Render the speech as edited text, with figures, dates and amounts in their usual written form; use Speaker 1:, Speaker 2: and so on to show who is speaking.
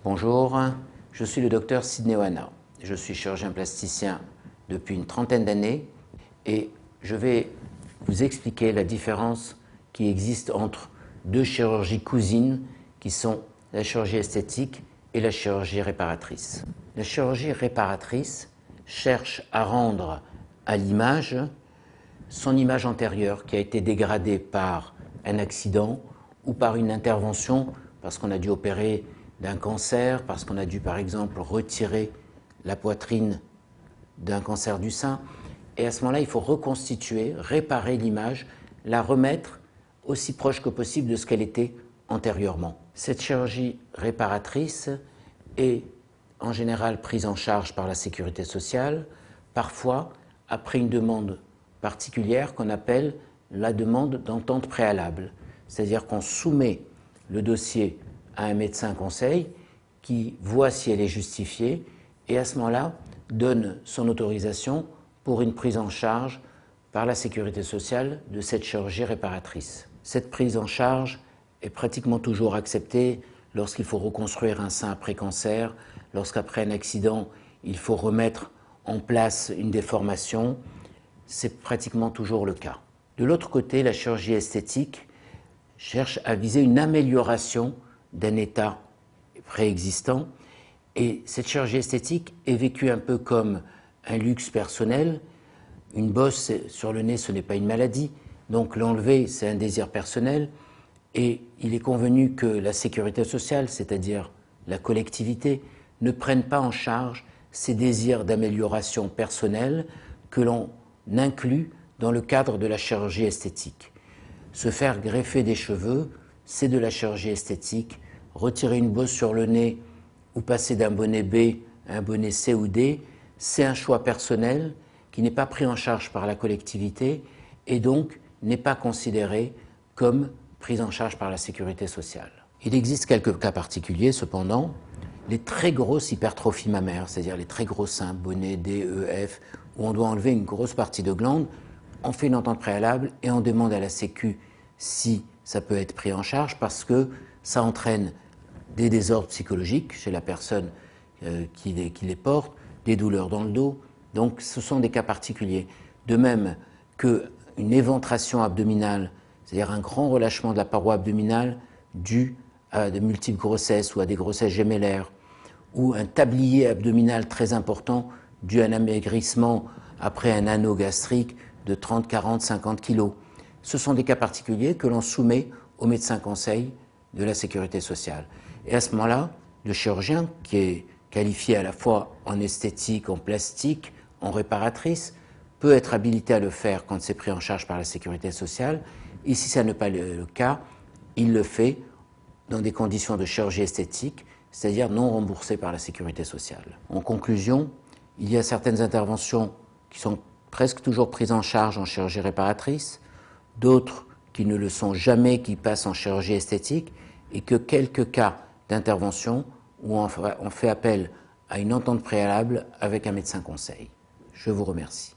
Speaker 1: Bonjour, je suis le docteur Sidney Ohana. Je suis chirurgien plasticien depuis une trentaine d'années et je vais vous expliquer la différence qui existe entre deux chirurgies cousines qui sont la chirurgie esthétique et la chirurgie réparatrice. La chirurgie réparatrice cherche à rendre à l'image son image antérieure qui a été dégradée par un accident ou par une intervention parce qu'on a dû opérer d'un cancer, parce qu'on a dû par exemple retirer la poitrine d'un cancer du sein. Et à ce moment-là, il faut reconstituer, réparer l'image, la remettre aussi proche que possible de ce qu'elle était antérieurement. Cette chirurgie réparatrice est en général prise en charge par la sécurité sociale, parfois après une demande particulière qu'on appelle la demande d'entente préalable. C'est-à-dire qu'on soumet le dossier à un médecin conseil qui voit si elle est justifiée et à ce moment-là donne son autorisation pour une prise en charge par la sécurité sociale de cette chirurgie réparatrice. Cette prise en charge est pratiquement toujours acceptée lorsqu'il faut reconstruire un sein après cancer, lorsqu'après un accident il faut remettre en place une déformation, c'est pratiquement toujours le cas. De l'autre côté, la chirurgie esthétique cherche à viser une amélioration d'un état préexistant et cette chirurgie esthétique est vécue un peu comme un luxe personnel. Une bosse sur le nez, ce n'est pas une maladie, donc l'enlever, c'est un désir personnel et il est convenu que la sécurité sociale, c'est-à-dire la collectivité, ne prenne pas en charge ces désirs d'amélioration personnelle que l'on inclut dans le cadre de la chirurgie esthétique. Se faire greffer des cheveux, c'est de la chirurgie esthétique. Retirer une bosse sur le nez ou passer d'un bonnet B à un bonnet C ou D, c'est un choix personnel qui n'est pas pris en charge par la collectivité et donc n'est pas considéré comme prise en charge par la sécurité sociale. Il existe quelques cas particuliers cependant. Les très grosses hypertrophies mammaires, c'est-à-dire les très gros seins, bonnet D, E, F, où on doit enlever une grosse partie de glande, on fait une entente préalable et on demande à la Sécu si ça peut être pris en charge parce que ça entraîne des désordres psychologiques chez la personne qui les porte, des douleurs dans le dos, donc ce sont des cas particuliers. De même qu'une éventration abdominale, c'est-à-dire un grand relâchement de la paroi abdominale dû à de multiples grossesses ou à des grossesses gémellaires, ou un tablier abdominal très important dû à un amaigrissement après un anneau gastrique de 30, 40, 50 kg. Ce sont des cas particuliers que l'on soumet au médecin conseil de la sécurité sociale. Et à ce moment-là, le chirurgien, qui est qualifié à la fois en esthétique, en plastique, en réparatrice, peut être habilité à le faire quand c'est pris en charge par la sécurité sociale. Et si ça n'est pas le cas, il le fait dans des conditions de chirurgie esthétique, c'est-à-dire non remboursées par la sécurité sociale. En conclusion, il y a certaines interventions qui sont presque toujours prises en charge en chirurgie réparatrice, d'autres qui ne le sont jamais, qui passent en chirurgie esthétique, et que quelques cas d'intervention où on fait appel à une entente préalable avec un médecin conseil. Je vous remercie.